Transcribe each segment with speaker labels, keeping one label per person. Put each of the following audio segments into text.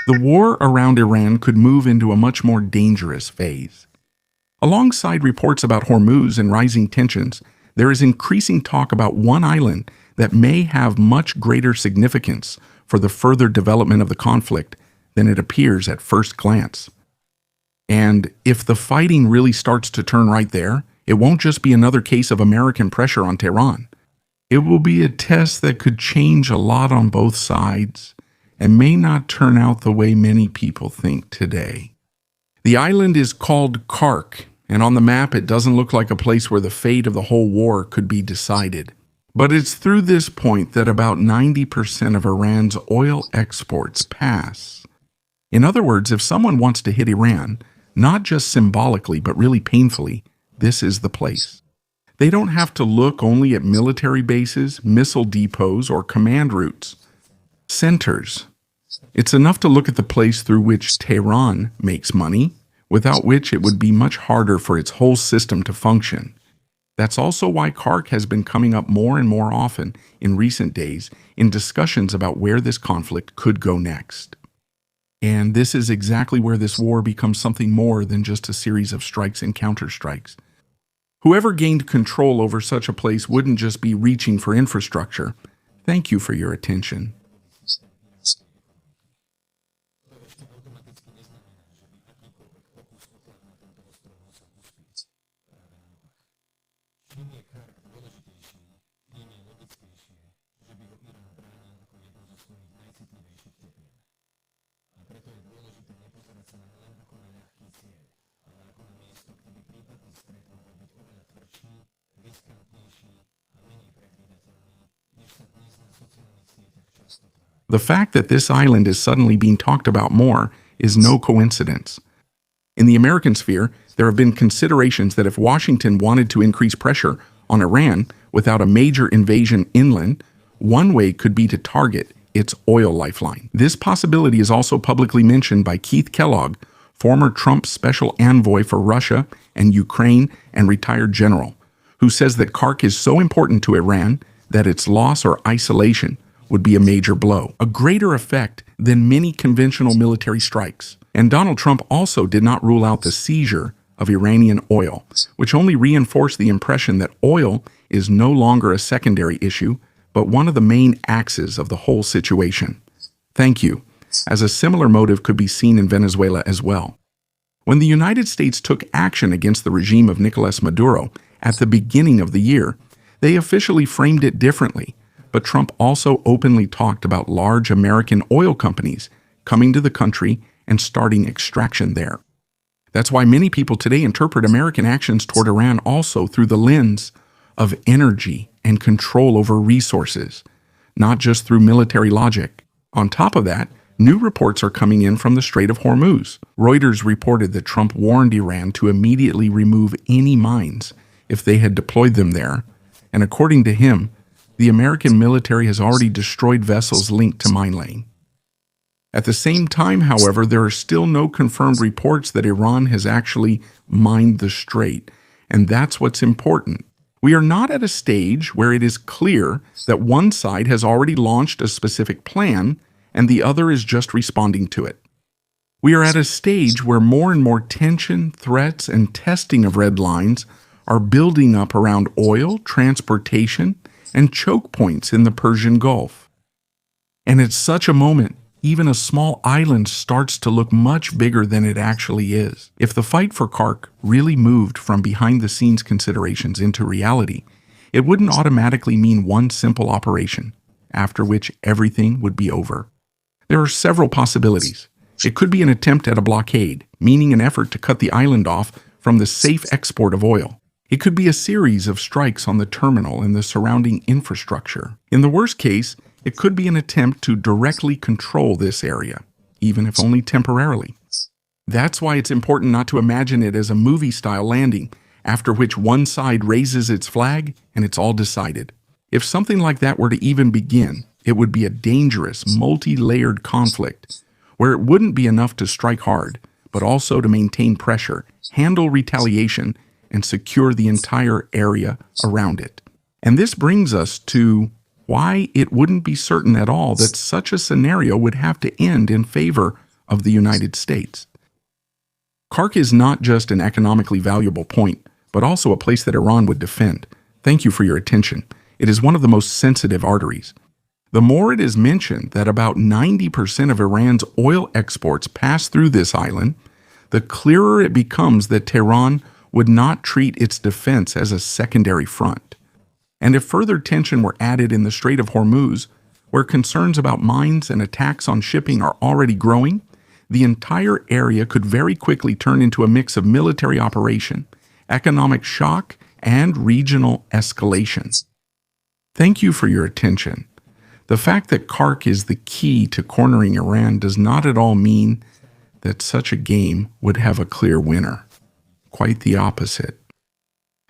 Speaker 1: The war around Iran could move into a much more dangerous phase. Alongside reports about Hormuz and rising tensions, there is increasing talk about one island that may have much greater significance for the further development of the conflict than it appears at first glance. And if the fighting really starts to turn right there, it won't just be another case of American pressure on Tehran. It will be a test that could change a lot on both sides and may not turn out the way many people think today. The island is called Khark, and on the map it doesn't look like a place where the fate of the whole war could be decided. But it's through this point that about 90% of Iran's oil exports pass. In other words, if someone wants to hit Iran, not just symbolically but really painfully, this is the place. They don't have to look only at military bases, missile depots, or command routes. Centers. It's enough to look at the place through which Tehran makes money, without which it would be much harder for its whole system to function. That's also why Khark has been coming up more and more often in recent days in discussions about where this conflict could go next. And this is exactly where this war becomes something more than just a series of strikes and counterstrikes. Whoever gained control over such a place wouldn't just be reaching for infrastructure. Thank you for your attention. The fact that this island is suddenly being talked about more is no coincidence. In the American sphere, there have been considerations that if Washington wanted to increase pressure on Iran without a major invasion inland, one way could be to target its oil lifeline. This possibility is also publicly mentioned by Keith Kellogg, former Trump special envoy for Russia and Ukraine and retired general, who says that Khark is so important to Iran that its loss or isolation would be a major blow, a greater effect than many conventional military strikes. And Donald Trump also did not rule out the seizure of Iranian oil, which only reinforced the impression that oil is no longer a secondary issue, but one of the main axes of the whole situation. Thank you, as a similar motive could be seen in Venezuela as well. When the United States took action against the regime of Nicolas Maduro at the beginning of the year, they officially framed it differently. But Trump also openly talked about large American oil companies coming to the country and starting extraction there. That's why many people today interpret American actions toward Iran also through the lens of energy and control over resources, not just through military logic. On top of that, new reports are coming in from the Strait of Hormuz. Reuters reported that Trump warned Iran to immediately remove any mines if they had deployed them there, and according to him, the American military has already destroyed vessels linked to mine laying. At the same time, however, there are still no confirmed reports that Iran has actually mined the strait, and that's what's important. We are not at a stage where it is clear that one side has already launched a specific plan and the other is just responding to it. We are at a stage where more and more tension, threats, and testing of red lines are building up around oil, transportation, and choke points in the Persian Gulf. And at such a moment, even a small island starts to look much bigger than it actually is. If the fight for Khark really moved from behind-the-scenes considerations into reality, it wouldn't automatically mean one simple operation, after which everything would be over. There are several possibilities. It could be an attempt at a blockade, meaning an effort to cut the island off from the safe export of oil. It could be a series of strikes on the terminal and the surrounding infrastructure. In the worst case, it could be an attempt to directly control this area, even if only temporarily. That's why it's important not to imagine it as a movie-style landing, after which one side raises its flag and it's all decided. If something like that were to even begin, it would be a dangerous, multi-layered conflict, where it wouldn't be enough to strike hard, but also to maintain pressure, handle retaliation, and secure the entire area around it. And this brings us to why it wouldn't be certain at all that such a scenario would have to end in favor of the United States. Khark is not just an economically valuable point, but also a place that Iran would defend. Thank you for your attention. It is one of the most sensitive arteries. The more it is mentioned that about 90% of Iran's oil exports pass through this island, the clearer it becomes that Tehran would not treat its defense as a secondary front. And if further tension were added in the Strait of Hormuz, where concerns about mines and attacks on shipping are already growing, the entire area could very quickly turn into a mix of military operation, economic shock, and regional escalations. Thank you for your attention. The fact that Khark is the key to cornering Iran does not at all mean that such a game would have a clear winner. Quite the opposite.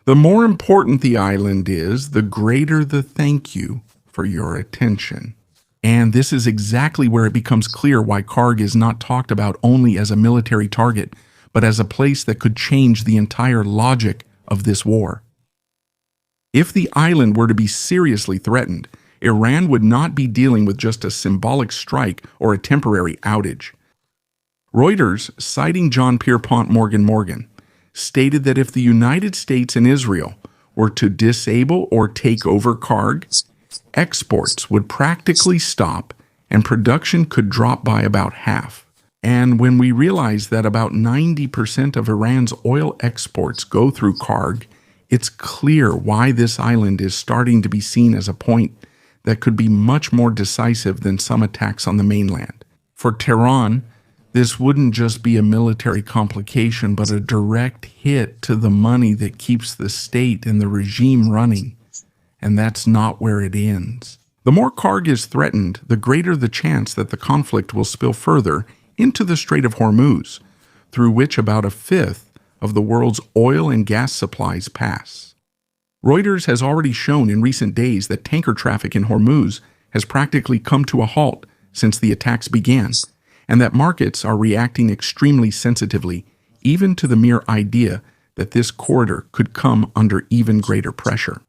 Speaker 1: The more important the island is, the greater the thank you for your attention. And this is exactly where it becomes clear why Khark is not talked about only as a military target, but as a place that could change the entire logic of this war. If the island were to be seriously threatened, Iran would not be dealing with just a symbolic strike or a temporary outage. Reuters, citing John Pierpont Morgan, stated that if the United States and Israel were to disable or take over Khark, exports would practically stop and production could drop by about half. And when we realize that about 90% of Iran's oil exports go through Khark, it's clear why this island is starting to be seen as a point that could be much more decisive than some attacks on the mainland. For Tehran, this wouldn't just be a military complication, but a direct hit to the money that keeps the state and the regime running. And that's not where it ends. The more Khark is threatened, the greater the chance that the conflict will spill further into the Strait of Hormuz, through which about a fifth of the world's oil and gas supplies pass. Reuters has already shown in recent days that tanker traffic in Hormuz has practically come to a halt since the attacks began, and that markets are reacting extremely sensitively, even to the mere idea that this corridor could come under even greater pressure.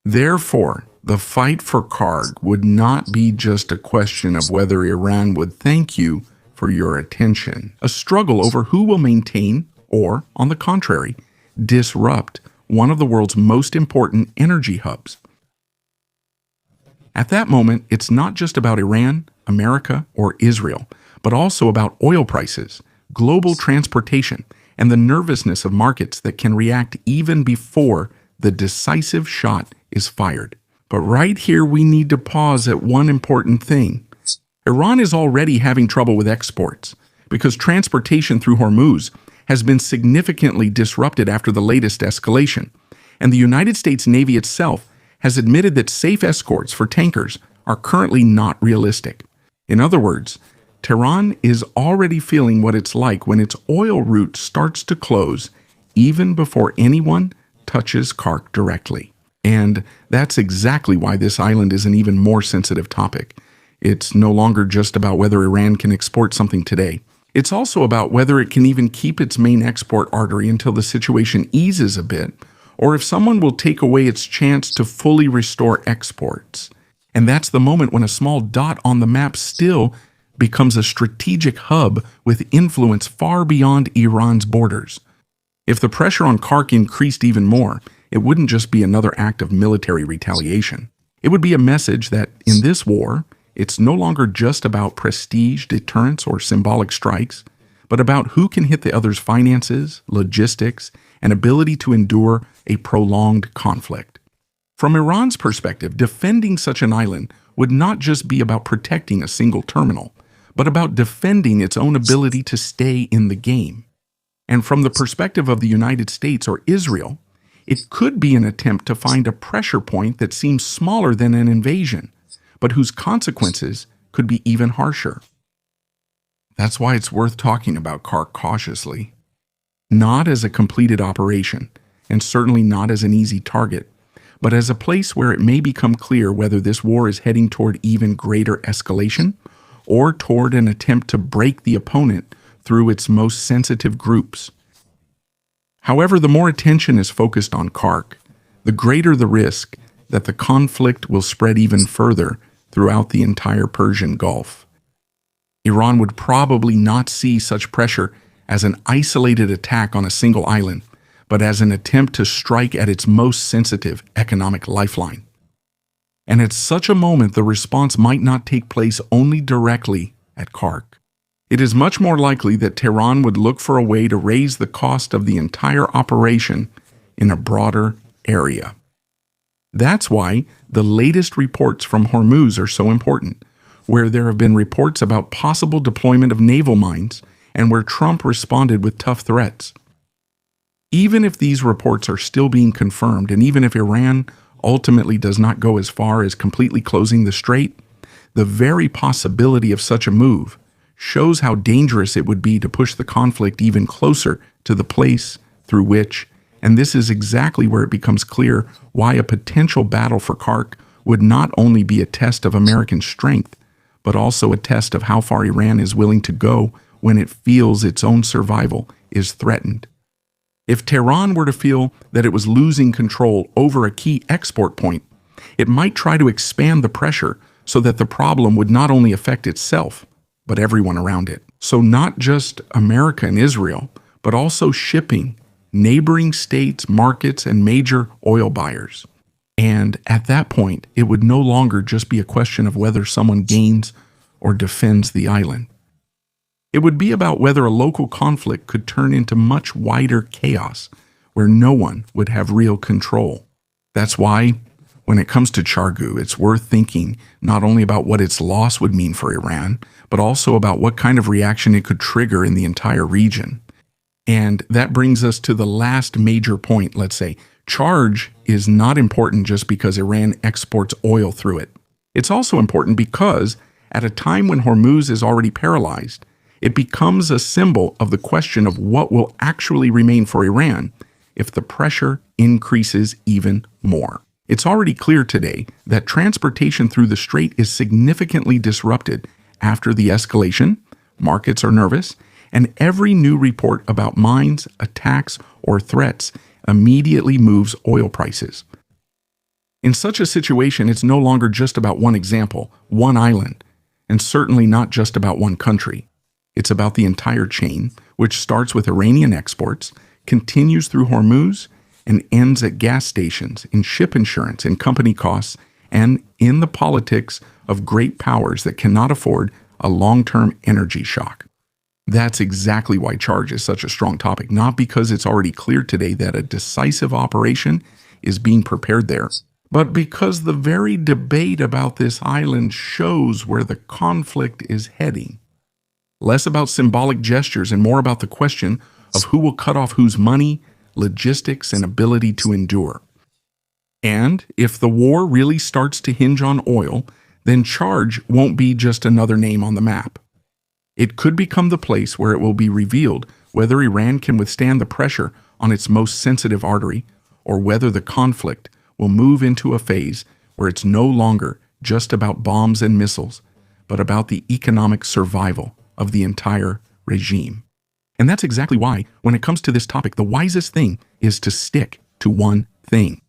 Speaker 1: Therefore, the fight for Khark would not be just a question of whether Iran would thank you for your attention, a struggle over who will maintain or, on the contrary, disrupt one of the world's most important energy hubs. At that moment, it's not just about Iran, America, or Israel, but also about oil prices, global transportation, and the nervousness of markets that can react even before the decisive shot is fired. But right here, we need to pause at one important thing. Iran is already having trouble with exports because transportation through Hormuz has been significantly disrupted after the latest escalation, and the United States Navy itself has admitted that safe escorts for tankers are currently not realistic. In other words, Tehran is already feeling what it's like when its oil route starts to close even before anyone touches Khark directly. And that's exactly why this island is an even more sensitive topic. It's no longer just about whether Iran can export something today. It's also about whether it can even keep its main export artery until the situation eases a bit, or if someone will take away its chance to fully restore exports. And that's the moment when a small dot on the map still becomes a strategic hub with influence far beyond Iran's borders. If the pressure on Khark increased even more, it wouldn't just be another act of military retaliation. It would be a message that, in this war, it's no longer just about prestige, deterrence, or symbolic strikes, but about who can hit the other's finances, logistics, and ability to endure a prolonged conflict. From Iran's perspective, defending such an island would not just be about protecting a single terminal, but about defending its own ability to stay in the game. And from the perspective of the United States or Israel, it could be an attempt to find a pressure point that seems smaller than an invasion, but whose consequences could be even harsher. That's why it's worth talking about Khark cautiously. Not as a completed operation, and certainly not as an easy target, but as a place where it may become clear whether this war is heading toward even greater escalation or toward an attempt to break the opponent through its most sensitive groups. However, the more attention is focused on Khark, the greater the risk that the conflict will spread even further throughout the entire Persian Gulf. Iran would probably not see such pressure as an isolated attack on a single island, but as an attempt to strike at its most sensitive economic lifeline. And at such a moment, the response might not take place only directly at Khark. It is much more likely that Tehran would look for a way to raise the cost of the entire operation in a broader area. That's why the latest reports from Hormuz are so important, where there have been reports about possible deployment of naval mines and where Trump responded with tough threats. Even if these reports are still being confirmed, and even if Iran ultimately does not go as far as completely closing the strait, the very possibility of such a move shows how dangerous it would be to push the conflict even closer to the place through which, and this is exactly where it becomes clear why a potential battle for Khark would not only be a test of American strength, but also a test of how far Iran is willing to go when it feels its own survival is threatened. If Tehran were to feel that it was losing control over a key export point, it might try to expand the pressure so that the problem would not only affect itself, but everyone around it. So not just America and Israel, but also shipping, neighboring states, markets, and major oil buyers. And at that point, it would no longer just be a question of whether someone gains or defends the island. It would be about whether a local conflict could turn into much wider chaos where no one would have real control. That's why, when it comes to Chargu, it's worth thinking not only about what its loss would mean for Iran, but also about what kind of reaction it could trigger in the entire region. And that brings us to the last major point, let's say. Charge is not important just because Iran exports oil through it. It's also important because, at a time when Hormuz is already paralyzed, it becomes a symbol of the question of what will actually remain for Iran if the pressure increases even more. It's already clear today that transportation through the strait is significantly disrupted after the escalation, markets are nervous, and every new report about mines, attacks, or threats immediately moves oil prices. In such a situation, it's no longer just about one example, one island, and certainly not just about one country. It's about the entire chain, which starts with Iranian exports, continues through Hormuz, and ends at gas stations, in ship insurance, in company costs, and in the politics of great powers that cannot afford a long-term energy shock. That's exactly why charge is such a strong topic, not because it's already clear today that a decisive operation is being prepared there, but because the very debate about this island shows where the conflict is heading. Less about symbolic gestures and more about the question of who will cut off whose money, logistics, and ability to endure. And if the war really starts to hinge on oil, then charge won't be just another name on the map. It could become the place where it will be revealed whether Iran can withstand the pressure on its most sensitive artery, or whether the conflict will move into a phase where it's no longer just about bombs and missiles, but about the economic survival of the entire regime. And that's exactly why, when it comes to this topic, the wisest thing is to stick to one thing.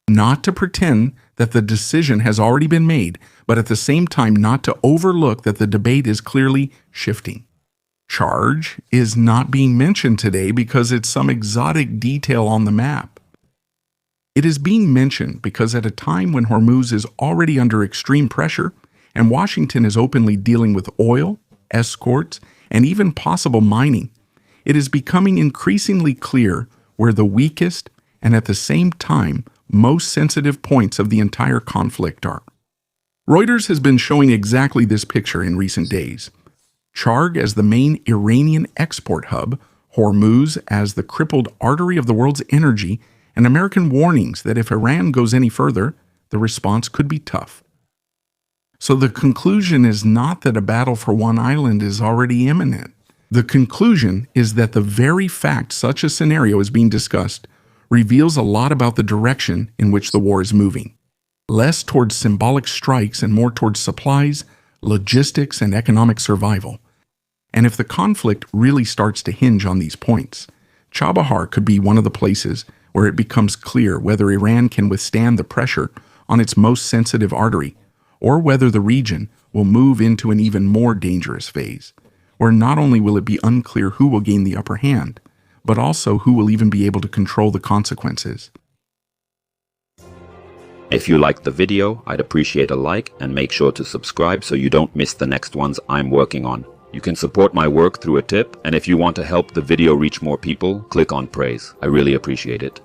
Speaker 1: Not to pretend that the decision has already been made, but at the same time not to overlook that the debate is clearly shifting. Charge is not being mentioned today because it's some exotic detail on the map. It is being mentioned because at a time when Hormuz is already under extreme pressure and Washington is openly dealing with oil, escorts, and even possible mining, it is becoming increasingly clear where the weakest and at the same time most sensitive points of the entire conflict are. Reuters has been showing exactly this picture in recent days. Charg as the main Iranian export hub, Hormuz as the crippled artery of the world's energy, and American warnings that if Iran goes any further, the response could be tough. So the conclusion is not that a battle for one island is already imminent. The conclusion is that the very fact such a scenario is being discussed reveals a lot about the direction in which the war is moving. Less towards symbolic strikes and more towards supplies, logistics, and economic survival. And if the conflict really starts to hinge on these points, Chabahar could be one of the places where it becomes clear whether Iran can withstand the pressure on its most sensitive artery, or whether the region will move into an even more dangerous phase, where not only will it be unclear who will gain the upper hand, but also who will even be able to control the consequences.
Speaker 2: If you liked the video, I'd appreciate a like and make sure to subscribe so you don't miss the next ones I'm working on. You can support my work through a tip, and if you want to help the video reach more people, click on praise. I really appreciate it.